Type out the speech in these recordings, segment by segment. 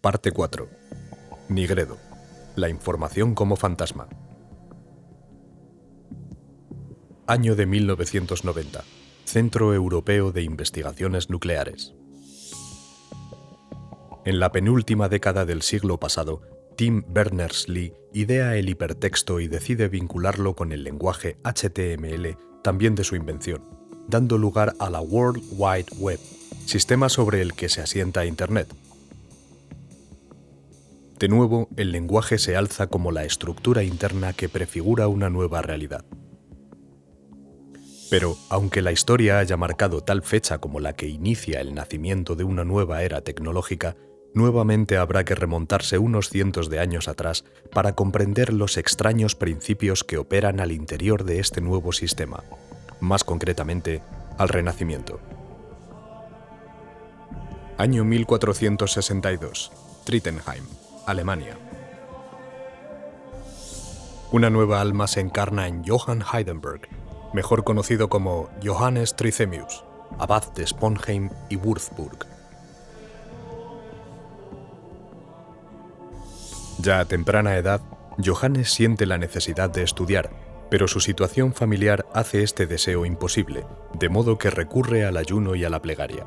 Parte 4. Nigredo. La información como fantasma. Año de 1990. Centro Europeo de Investigaciones Nucleares. En la penúltima década del siglo pasado, Tim Berners-Lee idea el hipertexto y decide vincularlo con el lenguaje HTML, también de su invención, dando lugar a la World Wide Web, sistema sobre el que se asienta Internet. De nuevo, el lenguaje se alza como la estructura interna que prefigura una nueva realidad. Pero, aunque la historia haya marcado tal fecha como la que inicia el nacimiento de una nueva era tecnológica, nuevamente habrá que remontarse unos cientos de años atrás para comprender los extraños principios que operan al interior de este nuevo sistema, más concretamente, al Renacimiento. Año 1462. Trittenheim, Alemania. Una nueva alma se encarna en Johann Heidenberg, mejor conocido como Johannes Trithemius, abad de Sponheim y Würzburg. Ya a temprana edad, Johannes siente la necesidad de estudiar, pero su situación familiar hace este deseo imposible, de modo que recurre al ayuno y a la plegaria.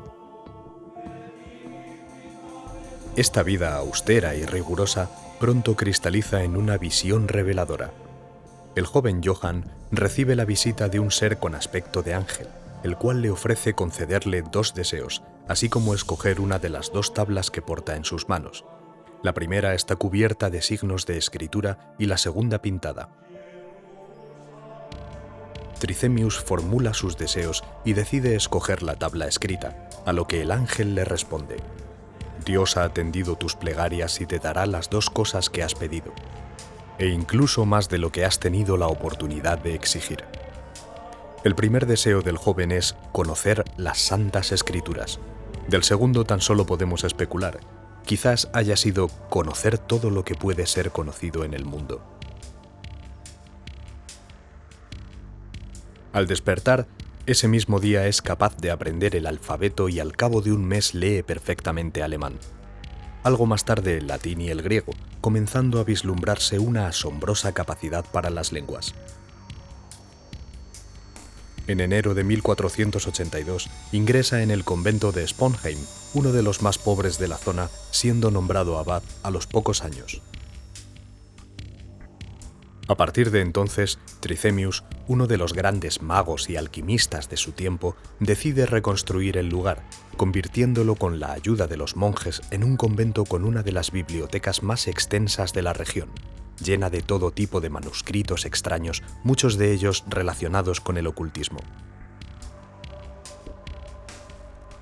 Esta vida austera y rigurosa pronto cristaliza en una visión reveladora. El joven Johann recibe la visita de un ser con aspecto de ángel, el cual le ofrece concederle 2 deseos, así como escoger una de las 2 tablas que porta en sus manos. La primera está cubierta de signos de escritura y la segunda pintada. Trithemius formula sus deseos y decide escoger la tabla escrita, a lo que el ángel le responde: Dios ha atendido tus plegarias y te dará las 2 cosas que has pedido, e incluso más de lo que has tenido la oportunidad de exigir. El primer deseo del joven es conocer las Santas Escrituras. Del segundo tan solo podemos especular. Quizás haya sido conocer todo lo que puede ser conocido en el mundo. Al despertar, ese mismo día es capaz de aprender el alfabeto y al cabo de un mes lee perfectamente alemán. Algo más tarde el latín y el griego, comenzando a vislumbrarse una asombrosa capacidad para las lenguas. En enero de 1482 ingresa en el convento de Sponheim, uno de los más pobres de la zona, siendo nombrado abad a los pocos años. A partir de entonces, Trithemius, uno de los grandes magos y alquimistas de su tiempo, decide reconstruir el lugar, convirtiéndolo con la ayuda de los monjes en un convento con una de las bibliotecas más extensas de la región, llena de todo tipo de manuscritos extraños, muchos de ellos relacionados con el ocultismo.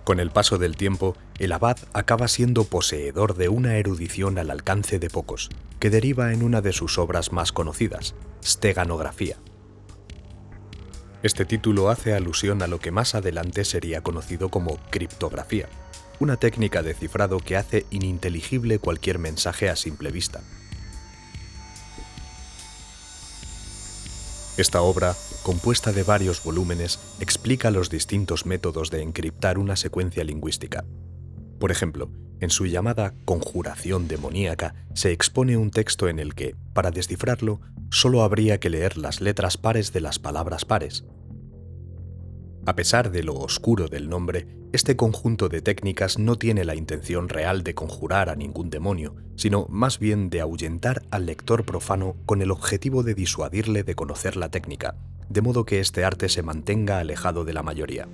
Con el paso del tiempo, el abad acaba siendo poseedor de una erudición al alcance de pocos, que deriva en una de sus obras más conocidas, Steganografía. Este título hace alusión a lo que más adelante sería conocido como criptografía, una técnica de cifrado que hace ininteligible cualquier mensaje a simple vista. Esta obra, compuesta de varios volúmenes, explica los distintos métodos de encriptar una secuencia lingüística. Por ejemplo, en su llamada Conjuración demoníaca se expone un texto en el que, para descifrarlo, solo habría que leer las letras pares de las palabras pares. A pesar de lo oscuro del nombre, este conjunto de técnicas no tiene la intención real de conjurar a ningún demonio, sino más bien de ahuyentar al lector profano con el objetivo de disuadirle de conocer la técnica, de modo que este arte se mantenga alejado de la mayoría.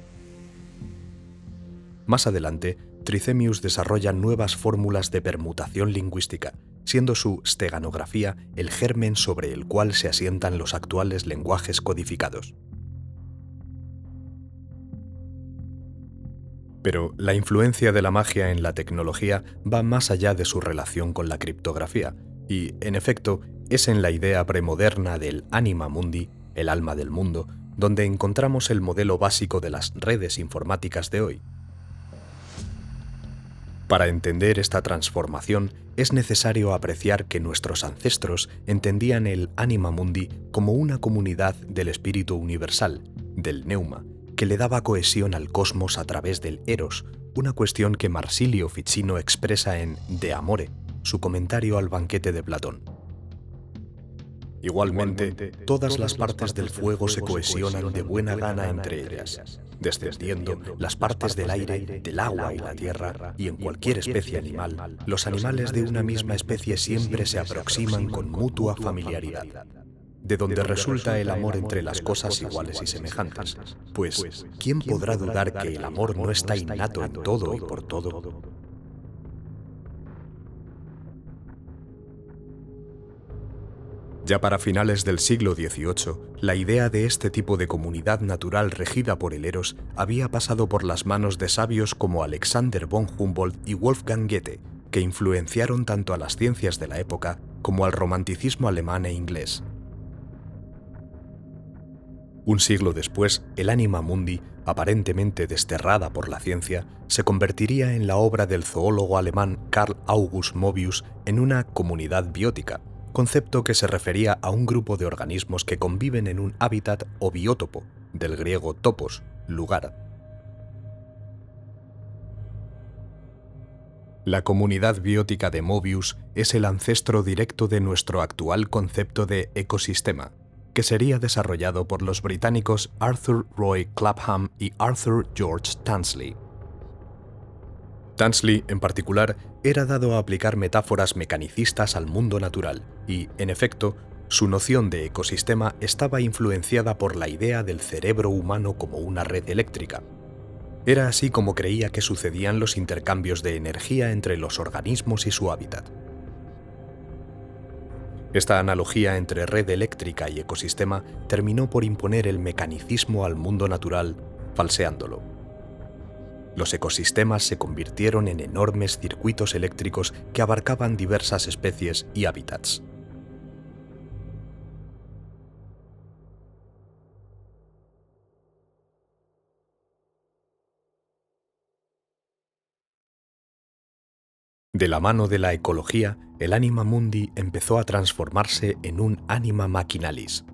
Más adelante, Trithemius desarrolla nuevas fórmulas de permutación lingüística, siendo su steganografía el germen sobre el cual se asientan los actuales lenguajes codificados. Pero la influencia de la magia en la tecnología va más allá de su relación con la criptografía, y, en efecto, es en la idea premoderna del anima mundi, el alma del mundo, donde encontramos el modelo básico de las redes informáticas de hoy. Para entender esta transformación, es necesario apreciar que nuestros ancestros entendían el anima mundi como una comunidad del espíritu universal, del neuma, que le daba cohesión al cosmos a través del eros, una cuestión que Marsilio Ficino expresa en De Amore, su comentario al banquete de Platón. Igualmente, todas las partes del fuego se cohesionan de buena gana entre ellas, descendiendo las partes del aire, del agua y la tierra, y en cualquier especie animal, los animales de una misma especie siempre se aproximan con mutua familiaridad, de donde resulta el amor entre las cosas iguales y semejantes. Pues, ¿quién podrá dudar que el amor no está innato en todo y por todo? Ya para finales del siglo XVIII, la idea de este tipo de comunidad natural regida por el Eros había pasado por las manos de sabios como Alexander von Humboldt y Wolfgang Goethe, que influenciaron tanto a las ciencias de la época como al romanticismo alemán e inglés. Un siglo después, el Anima Mundi, aparentemente desterrada por la ciencia, se convertiría en la obra del zoólogo alemán Carl August Mobius en una comunidad biótica, concepto que se refería a un grupo de organismos que conviven en un hábitat o biótopo, del griego topos, lugar. La comunidad biótica de Mobius es el ancestro directo de nuestro actual concepto de ecosistema, que sería desarrollado por los británicos Arthur Roy Clapham y Arthur George Tansley. Tansley, en particular, era dado a aplicar metáforas mecanicistas al mundo natural y, en efecto, su noción de ecosistema estaba influenciada por la idea del cerebro humano como una red eléctrica. Era así como creía que sucedían los intercambios de energía entre los organismos y su hábitat. Esta analogía entre red eléctrica y ecosistema terminó por imponer el mecanicismo al mundo natural, falseándolo. Los ecosistemas se convirtieron en enormes circuitos eléctricos que abarcaban diversas especies y hábitats. De la mano de la ecología, el Anima Mundi empezó a transformarse en un Anima Machinalis.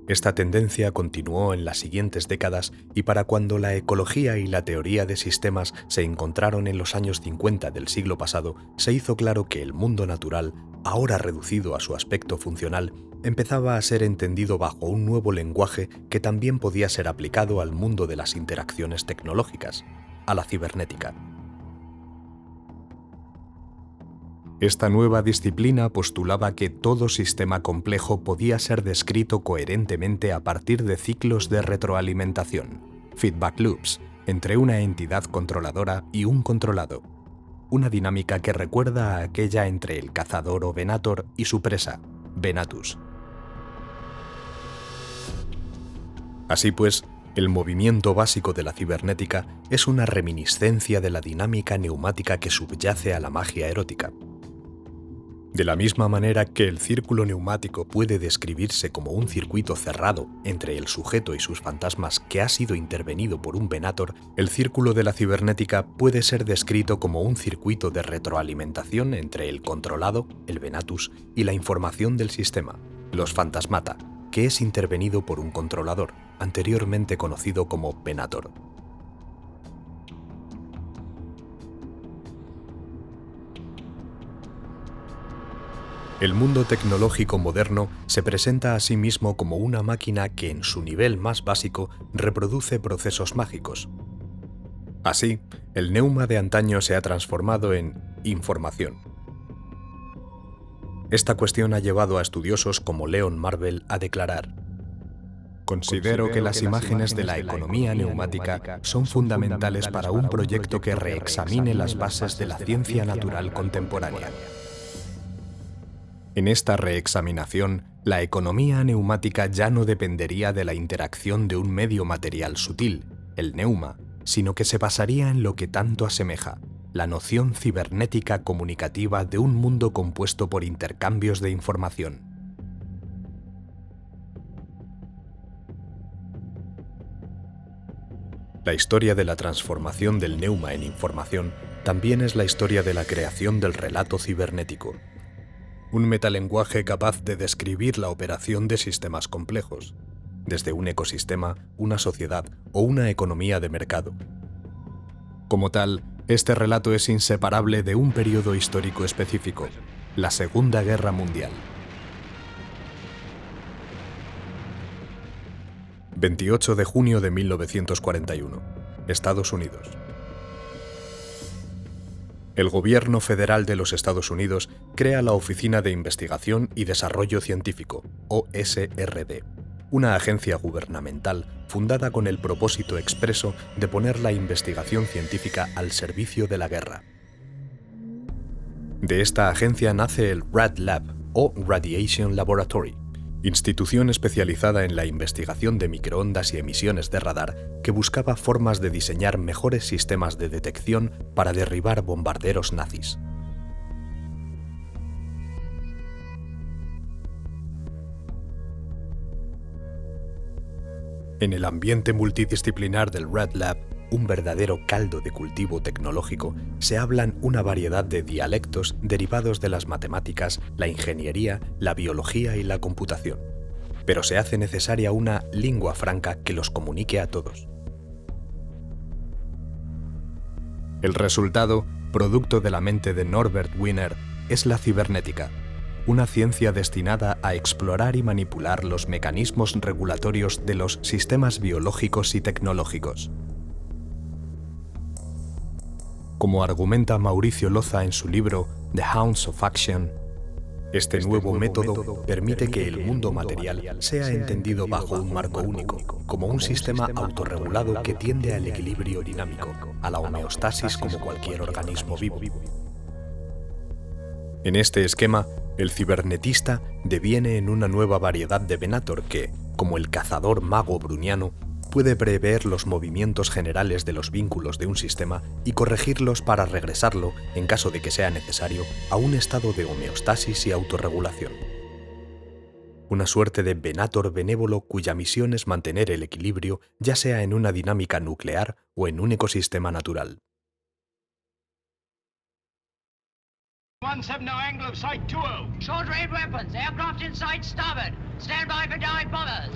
Esta tendencia continuó en las siguientes décadas y para cuando la ecología y la teoría de sistemas se encontraron en los años 50 del siglo pasado, se hizo claro que el mundo natural, ahora reducido a su aspecto funcional, empezaba a ser entendido bajo un nuevo lenguaje que también podía ser aplicado al mundo de las interacciones tecnológicas, a la cibernética. Esta nueva disciplina postulaba que todo sistema complejo podía ser descrito coherentemente a partir de ciclos de retroalimentación, feedback loops, entre una entidad controladora y un controlado, una dinámica que recuerda a aquella entre el cazador o venator y su presa, venatus. Así pues, el movimiento básico de la cibernética es una reminiscencia de la dinámica neumática que subyace a la magia erótica. De la misma manera que el círculo neumático puede describirse como un circuito cerrado entre el sujeto y sus fantasmas que ha sido intervenido por un venator, el círculo de la cibernética puede ser descrito como un circuito de retroalimentación entre el controlado, el venatus, y la información del sistema, los fantasmata, que es intervenido por un controlador, anteriormente conocido como venator. El mundo tecnológico moderno se presenta a sí mismo como una máquina que en su nivel más básico reproduce procesos mágicos. Así, el neuma de antaño se ha transformado en información. Esta cuestión ha llevado a estudiosos como Leon Marvell a declarar: "Considero que las imágenes de la economía neumática son fundamentales para un proyecto que reexamine las bases de la ciencia natural contemporánea. En esta reexaminación, la economía neumática ya no dependería de la interacción de un medio material sutil, el neuma, sino que se basaría en lo que tanto asemeja, la noción cibernética comunicativa de un mundo compuesto por intercambios de información". La historia de la transformación del neuma en información también es la historia de la creación del relato cibernético, un metalenguaje capaz de describir la operación de sistemas complejos. desde un ecosistema, una sociedad o una economía de mercado. Como tal, este relato es inseparable de un periodo histórico específico, la Segunda Guerra Mundial. 28 de junio de 1941, Estados Unidos. El Gobierno Federal de los Estados Unidos crea la Oficina de Investigación y Desarrollo Científico, OSRD, una agencia gubernamental fundada con el propósito expreso de poner la investigación científica al servicio de la guerra. De esta agencia nace el Rad Lab, o Radiation Laboratory, institución especializada en la investigación de microondas y emisiones de radar que buscaba formas de diseñar mejores sistemas de detección para derribar bombarderos nazis. En el ambiente multidisciplinar del Rad Lab, un verdadero caldo de cultivo tecnológico, se hablan una variedad de dialectos derivados de las matemáticas, la ingeniería, la biología y la computación. Pero se hace necesaria una lingua franca que los comunique a todos. El resultado, producto de la mente de Norbert Wiener, es la cibernética, una ciencia destinada a explorar y manipular los mecanismos regulatorios de los sistemas biológicos y tecnológicos. Como argumenta Mauricio Loza en su libro The Hounds of Action, este nuevo método permite que el mundo material sea entendido bajo un marco único, como un sistema autorregulado que tiende al equilibrio dinámico, a la homeostasis como cualquier organismo vivo. En este esquema, el cibernetista deviene en una nueva variedad de Venator que, como el cazador mago bruniano, puede prever los movimientos generales de los vínculos de un sistema y corregirlos para regresarlo, en caso de que sea necesario, a un estado de homeostasis y autorregulación. Una suerte de Venator benévolo cuya misión es mantener el equilibrio, ya sea en una dinámica nuclear o en un ecosistema natural. 170 Anglo Sight 20. Short range weapons. Aircraft in sight, starboard. Stand by for dive bombers.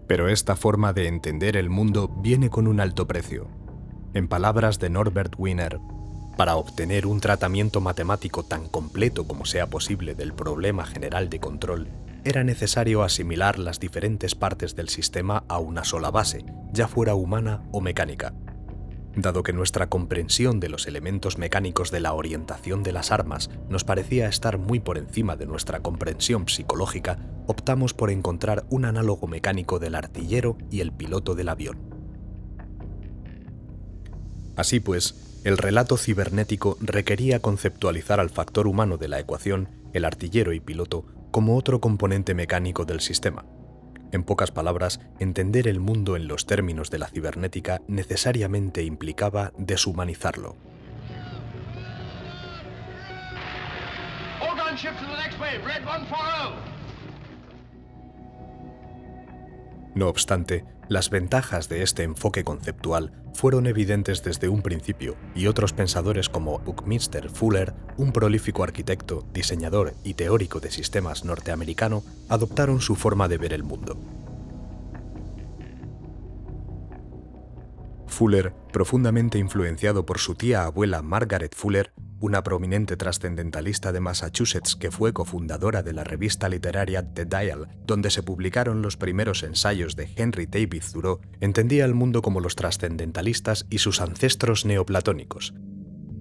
Pero esta forma de entender el mundo viene con un alto precio. En palabras de Norbert Wiener, para obtener un tratamiento matemático tan completo como sea posible del problema general de control, era necesario asimilar las diferentes partes del sistema a una sola base, ya fuera humana o mecánica. Dado que nuestra comprensión de los elementos mecánicos de la orientación de las armas nos parecía estar muy por encima de nuestra comprensión psicológica, optamos por encontrar un análogo mecánico del artillero y el piloto del avión. Así pues, el relato cibernético requería conceptualizar al factor humano de la ecuación, el artillero y piloto, como otro componente mecánico del sistema. En pocas palabras, entender el mundo en los términos de la cibernética necesariamente implicaba deshumanizarlo. All gunships to the next wave. Red 140. No obstante, las ventajas de este enfoque conceptual fueron evidentes desde un principio y otros pensadores como Buckminster Fuller, un prolífico arquitecto, diseñador y teórico de sistemas norteamericano, adoptaron su forma de ver el mundo. Fuller, profundamente influenciado por su tía abuela Margaret Fuller, una prominente trascendentalista de Massachusetts que fue cofundadora de la revista literaria The Dial, donde se publicaron los primeros ensayos de Henry David Thoreau, entendía el mundo como los trascendentalistas y sus ancestros neoplatónicos,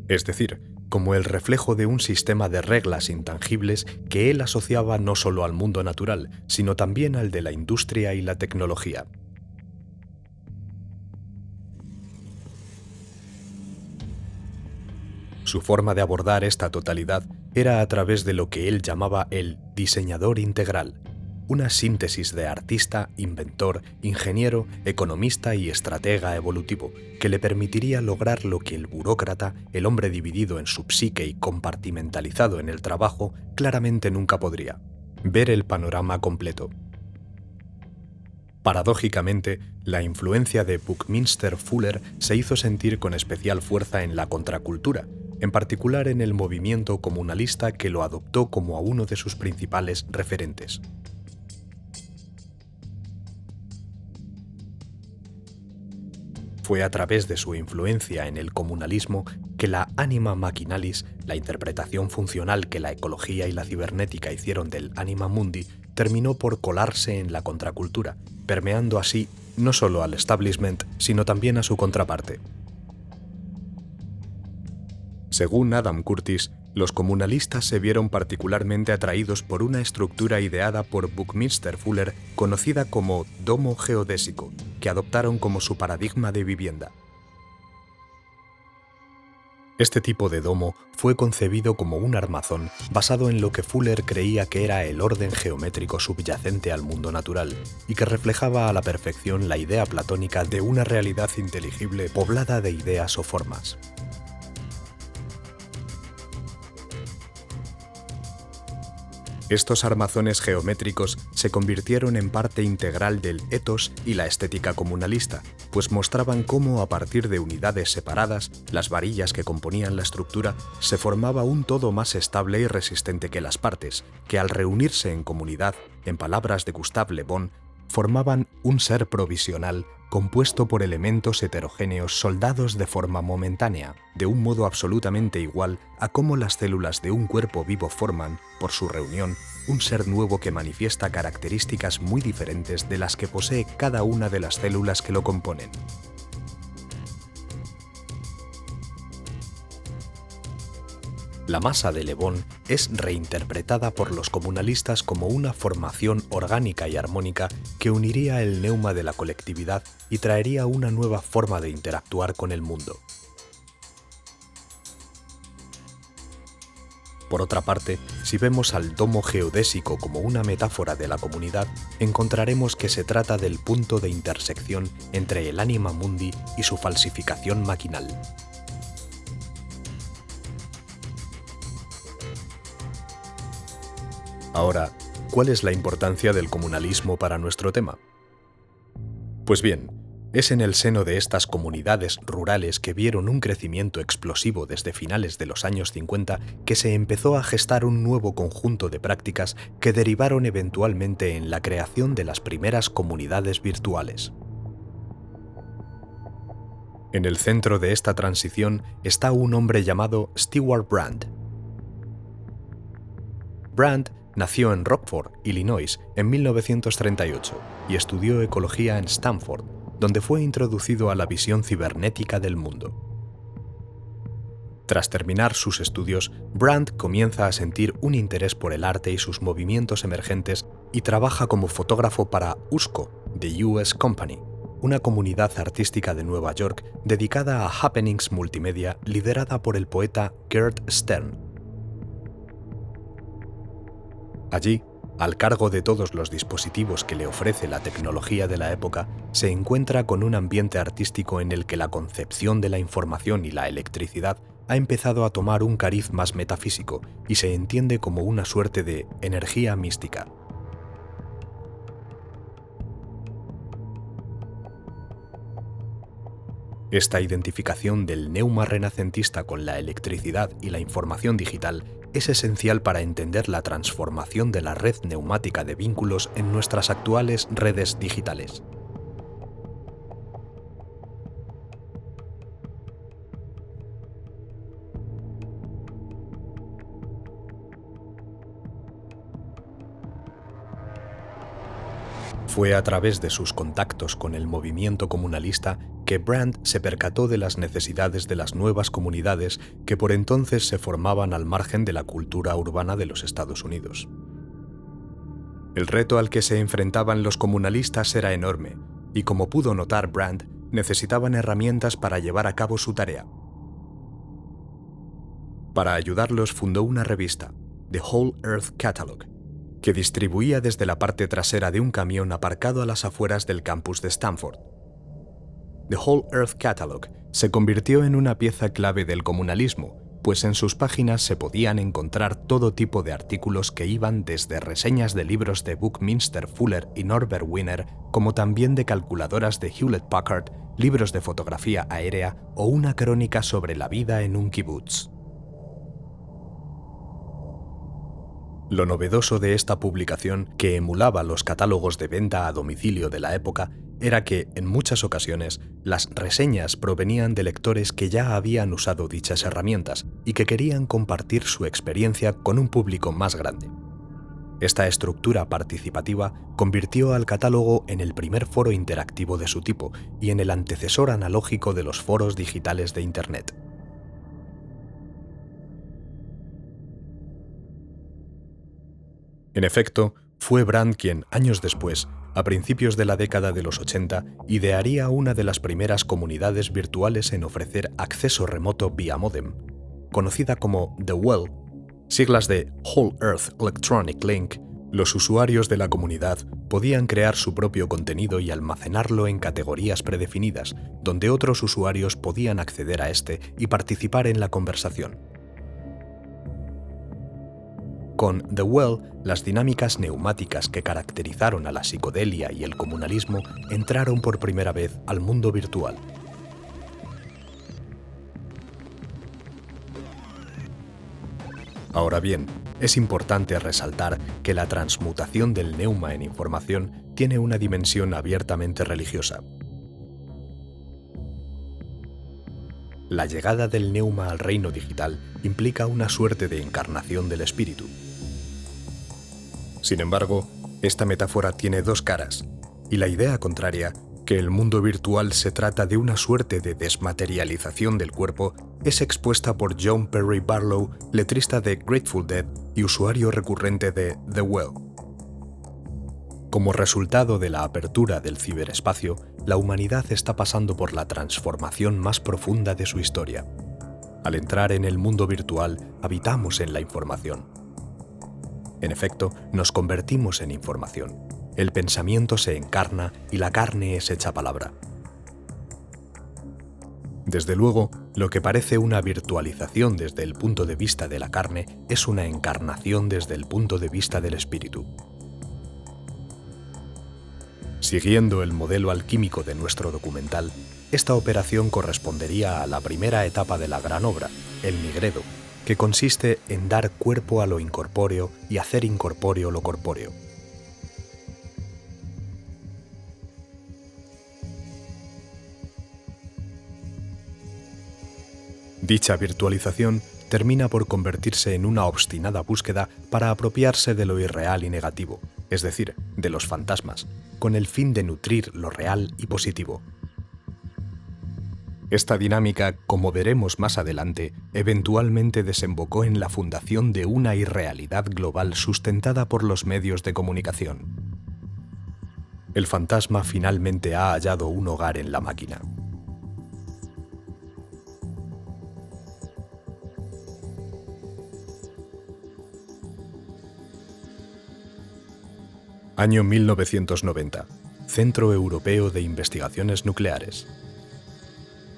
es decir, como el reflejo de un sistema de reglas intangibles que él asociaba no solo al mundo natural, sino también al de la industria y la tecnología. Su forma de abordar esta totalidad era a través de lo que él llamaba el diseñador integral, una síntesis de artista, inventor, ingeniero, economista y estratega evolutivo que le permitiría lograr lo que el burócrata, el hombre dividido en su psique y compartimentalizado en el trabajo, claramente nunca podría: ver el panorama completo. Paradójicamente, la influencia de Buckminster Fuller se hizo sentir con especial fuerza en la contracultura, en particular en el movimiento comunalista que lo adoptó como a uno de sus principales referentes. Fue a través de su influencia en el comunalismo que la anima machinalis, la interpretación funcional que la ecología y la cibernética hicieron del anima mundi, terminó por colarse en la contracultura, permeando así no solo al establishment, sino también a su contraparte. Según Adam Curtis, los comunalistas se vieron particularmente atraídos por una estructura ideada por Buckminster Fuller conocida como domo geodésico, que adoptaron como su paradigma de vivienda. Este tipo de domo fue concebido como un armazón basado en lo que Fuller creía que era el orden geométrico subyacente al mundo natural y que reflejaba a la perfección la idea platónica de una realidad inteligible poblada de ideas o formas. Estos armazones geométricos se convirtieron en parte integral del ethos y la estética comunalista, pues mostraban cómo a partir de unidades separadas, las varillas que componían la estructura, se formaba un todo más estable y resistente que las partes, que al reunirse en comunidad, en palabras de Gustave Le Bon, formaban un ser provisional compuesto por elementos heterogéneos soldados de forma momentánea, de un modo absolutamente igual a cómo las células de un cuerpo vivo forman, por su reunión, un ser nuevo que manifiesta características muy diferentes de las que posee cada una de las células que lo componen. La masa de Le Bon es reinterpretada por los comunalistas como una formación orgánica y armónica que uniría el neuma de la colectividad y traería una nueva forma de interactuar con el mundo. Por otra parte, si vemos al domo geodésico como una metáfora de la comunidad, encontraremos que se trata del punto de intersección entre el anima mundi y su falsificación maquinal. Ahora, ¿cuál es la importancia del comunalismo para nuestro tema? Pues bien, es en el seno de estas comunidades rurales que vieron un crecimiento explosivo desde finales de los años 50 que se empezó a gestar un nuevo conjunto de prácticas que derivaron eventualmente en la creación de las primeras comunidades virtuales. En el centro de esta transición está un hombre llamado Stewart Brand. Brand nació en Rockford, Illinois, en 1938 y estudió ecología en Stanford, donde fue introducido a la visión cibernética del mundo. Tras terminar sus estudios, Brand comienza a sentir un interés por el arte y sus movimientos emergentes y trabaja como fotógrafo para USCO, The US Company, una comunidad artística de Nueva York dedicada a happenings multimedia liderada por el poeta Gert Stern. Allí, al cargo de todos los dispositivos que le ofrece la tecnología de la época, se encuentra con un ambiente artístico en el que la concepción de la información y la electricidad ha empezado a tomar un cariz más metafísico y se entiende como una suerte de energía mística. Esta identificación del neuma renacentista con la electricidad y la información digital es esencial para entender la transformación de la red neumática de vínculos en nuestras actuales redes digitales. Fue a través de sus contactos con el movimiento comunalista que Brand se percató de las necesidades de las nuevas comunidades que por entonces se formaban al margen de la cultura urbana de los Estados Unidos. El reto al que se enfrentaban los comunalistas era enorme, y como pudo notar Brand, necesitaban herramientas para llevar a cabo su tarea. Para ayudarlos fundó una revista, The Whole Earth Catalog, que distribuía desde la parte trasera de un camión aparcado a las afueras del campus de Stanford. The Whole Earth Catalog se convirtió en una pieza clave del comunalismo, pues en sus páginas se podían encontrar todo tipo de artículos que iban desde reseñas de libros de Buckminster Fuller y Norbert Wiener, como también de calculadoras de Hewlett-Packard, libros de fotografía aérea o una crónica sobre la vida en un kibutz. Lo novedoso de esta publicación, que emulaba los catálogos de venta a domicilio de la época, era que, en muchas ocasiones, las reseñas provenían de lectores que ya habían usado dichas herramientas y que querían compartir su experiencia con un público más grande. Esta estructura participativa convirtió al catálogo en el primer foro interactivo de su tipo y en el antecesor analógico de los foros digitales de Internet. En efecto, fue Brand quien, años después, a principios de la década de los 80, idearía una de las primeras comunidades virtuales en ofrecer acceso remoto vía módem, conocida como The Well, siglas de Whole Earth Electronic Link. Los usuarios de la comunidad podían crear su propio contenido y almacenarlo en categorías predefinidas, donde otros usuarios podían acceder a este y participar en la conversación. Con The Well, las dinámicas neumáticas que caracterizaron a la psicodelia y el comunalismo entraron por primera vez al mundo virtual. Ahora bien, es importante resaltar que la transmutación del neuma en información tiene una dimensión abiertamente religiosa. La llegada del neuma al reino digital implica una suerte de encarnación del espíritu. Sin embargo, esta metáfora tiene dos caras, y la idea contraria, que el mundo virtual se trata de una suerte de desmaterialización del cuerpo, es expuesta por John Perry Barlow, letrista de Grateful Dead y usuario recurrente de The Well. Como resultado de la apertura del ciberespacio, la humanidad está pasando por la transformación más profunda de su historia. Al entrar en el mundo virtual, habitamos en la información. En efecto, nos convertimos en información. El pensamiento se encarna y la carne es hecha palabra. Desde luego, lo que parece una virtualización desde el punto de vista de la carne es una encarnación desde el punto de vista del espíritu. Siguiendo el modelo alquímico de nuestro documental, esta operación correspondería a la primera etapa de la gran obra, el nigredo, que consiste en dar cuerpo a lo incorpóreo y hacer incorpóreo lo corpóreo. Dicha virtualización termina por convertirse en una obstinada búsqueda para apropiarse de lo irreal y negativo, es decir, de los fantasmas, con el fin de nutrir lo real y positivo. Esta dinámica, como veremos más adelante, eventualmente desembocó en la fundación de una irrealidad global sustentada por los medios de comunicación. El fantasma finalmente ha hallado un hogar en la máquina. Año 1990. Centro Europeo de Investigaciones Nucleares.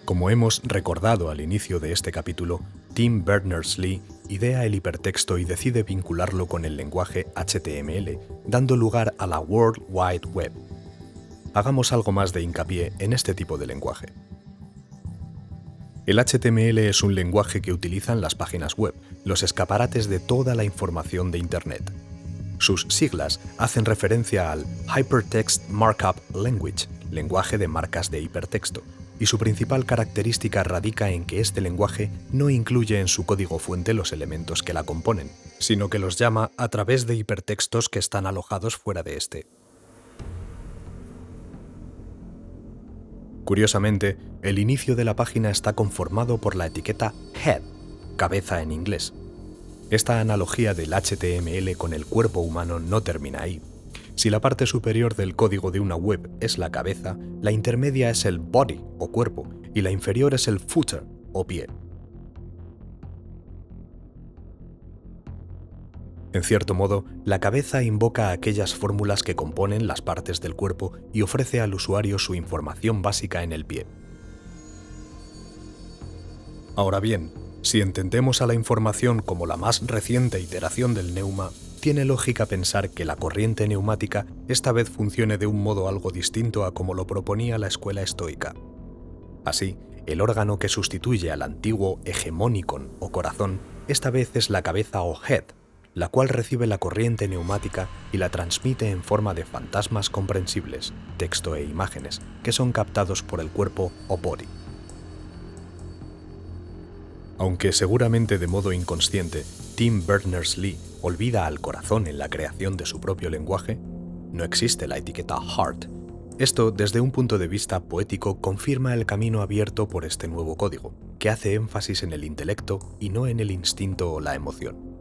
Como hemos recordado al inicio de este capítulo, Tim Berners-Lee idea el hipertexto y decide vincularlo con el lenguaje HTML, dando lugar a la World Wide Web. Hagamos algo más de hincapié en este tipo de lenguaje. El HTML es un lenguaje que utilizan las páginas web, los escaparates de toda la información de Internet. Sus siglas hacen referencia al Hypertext Markup Language, lenguaje de marcas de hipertexto, y su principal característica radica en que este lenguaje no incluye en su código fuente los elementos que la componen, sino que los llama a través de hipertextos que están alojados fuera de este. Curiosamente, el inicio de la página está conformado por la etiqueta head, cabeza en inglés. Esta analogía del HTML con el cuerpo humano no termina ahí. Si la parte superior del código de una web es la cabeza, la intermedia es el body o cuerpo y la inferior es el footer o pie. En cierto modo, la cabeza invoca aquellas fórmulas que componen las partes del cuerpo y ofrece al usuario su información básica en el pie. Ahora bien, Si entendemos a la información como la más reciente iteración del neuma, tiene lógica pensar que la corriente neumática esta vez funcione de un modo algo distinto a como lo proponía la escuela estoica. Así, el órgano que sustituye al antiguo hegemonicon o corazón esta vez es la cabeza o head, la cual recibe la corriente neumática y la transmite en forma de fantasmas comprensibles, texto e imágenes, que son captados por el cuerpo o body. Aunque seguramente de modo inconsciente, Tim Berners-Lee olvida al corazón en la creación de su propio lenguaje, no existe la etiqueta heart. Esto, desde un punto de vista poético, confirma el camino abierto por este nuevo código, que hace énfasis en el intelecto y no en el instinto o la emoción.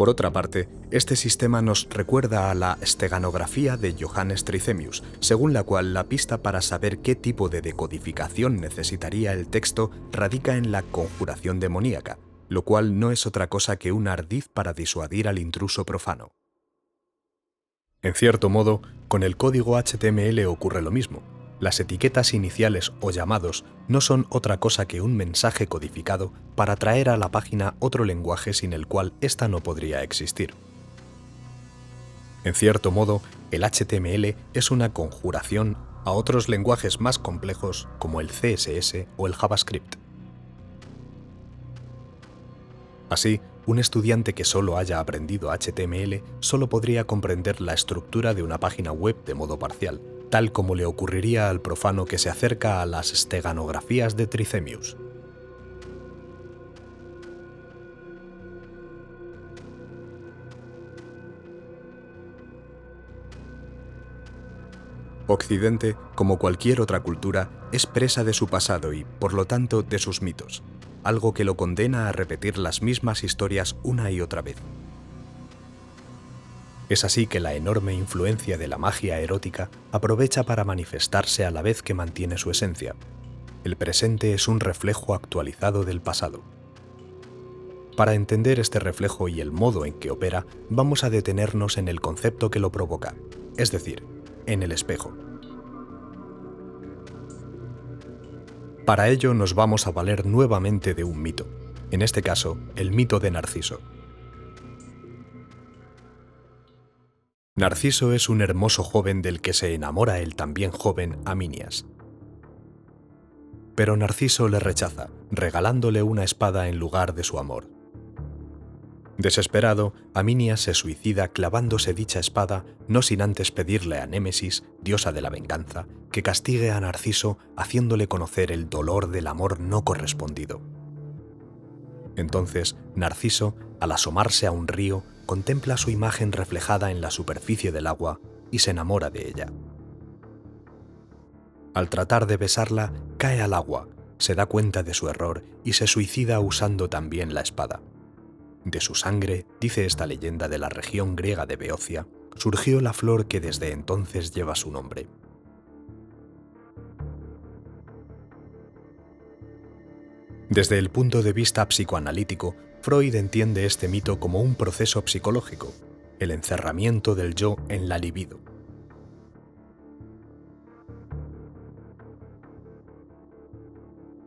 Por otra parte, este sistema nos recuerda a la steganografía de Johannes Trithemius, según la cual la pista para saber qué tipo de decodificación necesitaría el texto radica en la conjuración demoníaca, lo cual no es otra cosa que un ardid para disuadir al intruso profano. En cierto modo, con el código HTML ocurre lo mismo. Las etiquetas iniciales o llamados no son otra cosa que un mensaje codificado para traer a la página otro lenguaje sin el cual ésta no podría existir. En cierto modo, el HTML es una conjuración a otros lenguajes más complejos como el CSS o el JavaScript. Así, un estudiante que solo haya aprendido HTML solo podría comprender la estructura de una página web de modo parcial, tal como le ocurriría al profano que se acerca a las steganografías de Trithemius. Occidente, como cualquier otra cultura, es presa de su pasado y, por lo tanto, de sus mitos, algo que lo condena a repetir las mismas historias una y otra vez. Es así que la enorme influencia de la magia erótica aprovecha para manifestarse a la vez que mantiene su esencia. El presente es un reflejo actualizado del pasado. Para entender este reflejo y el modo en que opera, vamos a detenernos en el concepto que lo provoca, es decir, en el espejo. Para ello nos vamos a valer nuevamente de un mito, en este caso, el mito de Narciso. Narciso es un hermoso joven del que se enamora el también joven Aminias. Pero Narciso le rechaza, regalándole una espada en lugar de su amor. Desesperado, Aminias se suicida clavándose dicha espada, no sin antes pedirle a Némesis, diosa de la venganza, que castigue a Narciso haciéndole conocer el dolor del amor no correspondido. Entonces, Narciso, al asomarse a un río, contempla su imagen reflejada en la superficie del agua y se enamora de ella. Al tratar de besarla, cae al agua, se da cuenta de su error y se suicida usando también la espada. De su sangre, dice esta leyenda de la región griega de Beocia, surgió la flor que desde entonces lleva su nombre. Desde el punto de vista psicoanalítico, Freud entiende este mito como un proceso psicológico, el encerramiento del yo en la libido.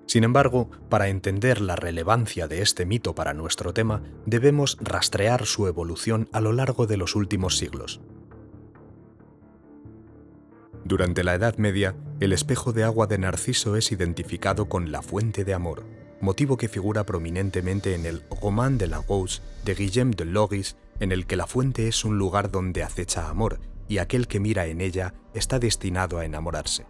Sin embargo, para entender la relevancia de este mito para nuestro tema, debemos rastrear su evolución a lo largo de los últimos siglos. Durante la Edad Media, el espejo de agua de Narciso es identificado con la fuente de amor, motivo que figura prominentemente en el Roman de la Rose de Guillaume de Logis, en el que la fuente es un lugar donde acecha amor y aquel que mira en ella está destinado a enamorarse.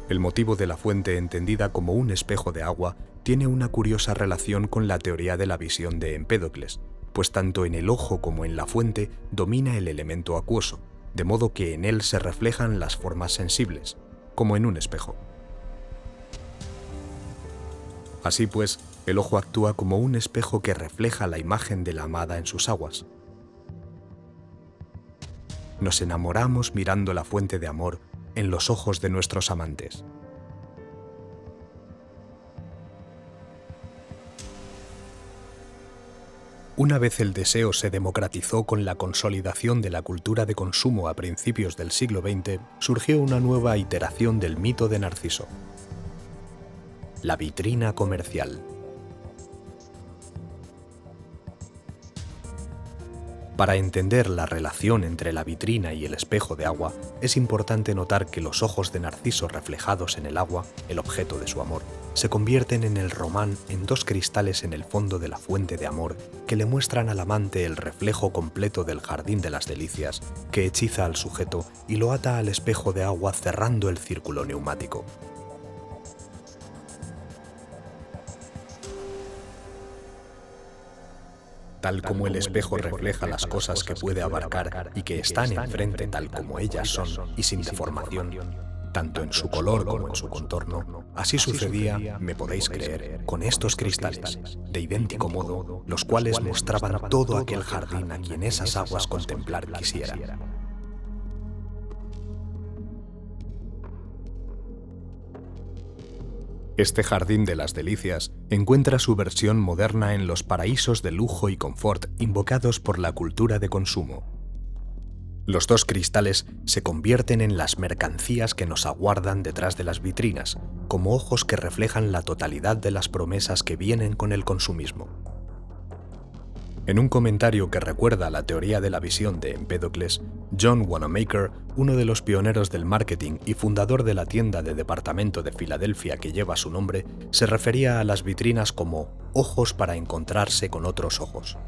El motivo de la fuente, entendida como un espejo de agua, tiene una curiosa relación con la teoría de la visión de Empédocles, pues tanto en el ojo como en la fuente domina el elemento acuoso, de modo que en él se reflejan las formas sensibles, como en un espejo. Así pues, el ojo actúa como un espejo que refleja la imagen de la amada en sus aguas. Nos enamoramos mirando la fuente de amor en los ojos de nuestros amantes. Una vez el deseo se democratizó con la consolidación de la cultura de consumo a principios del siglo XX, surgió una nueva iteración del mito de Narciso: la vitrina comercial. Para entender la relación entre la vitrina y el espejo de agua, es importante notar que los ojos de Narciso reflejados en el agua, el objeto de su amor, se convierten en el román en dos cristales en el fondo de la fuente de amor que le muestran al amante el reflejo completo del jardín de las delicias, que hechiza al sujeto y lo ata al espejo de agua cerrando el círculo neumático. Tal como el espejo refleja las cosas que puede abarcar y que están enfrente tal como ellas son y sin deformación, tanto en su color como en su contorno, así sucedía, me podéis creer, con estos cristales, de idéntico modo, los cuales mostraban todo aquel jardín a quien esas aguas contemplar quisiera. Este jardín de las delicias encuentra su versión moderna en los paraísos de lujo y confort invocados por la cultura de consumo. Los dos cristales se convierten en las mercancías que nos aguardan detrás de las vitrinas, como ojos que reflejan la totalidad de las promesas que vienen con el consumismo. En un comentario que recuerda la teoría de la visión de Empédocles, John Wanamaker, uno de los pioneros del marketing y fundador de la tienda de departamento de Filadelfia que lleva su nombre, se refería a las vitrinas como ojos para encontrarse con otros ojos.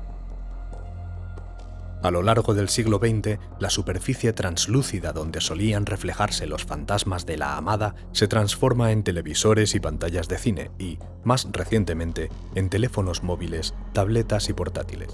A lo largo del siglo XX, la superficie translúcida donde solían reflejarse los fantasmas de la amada se transforma en televisores y pantallas de cine y, más recientemente, en teléfonos móviles, tabletas y portátiles.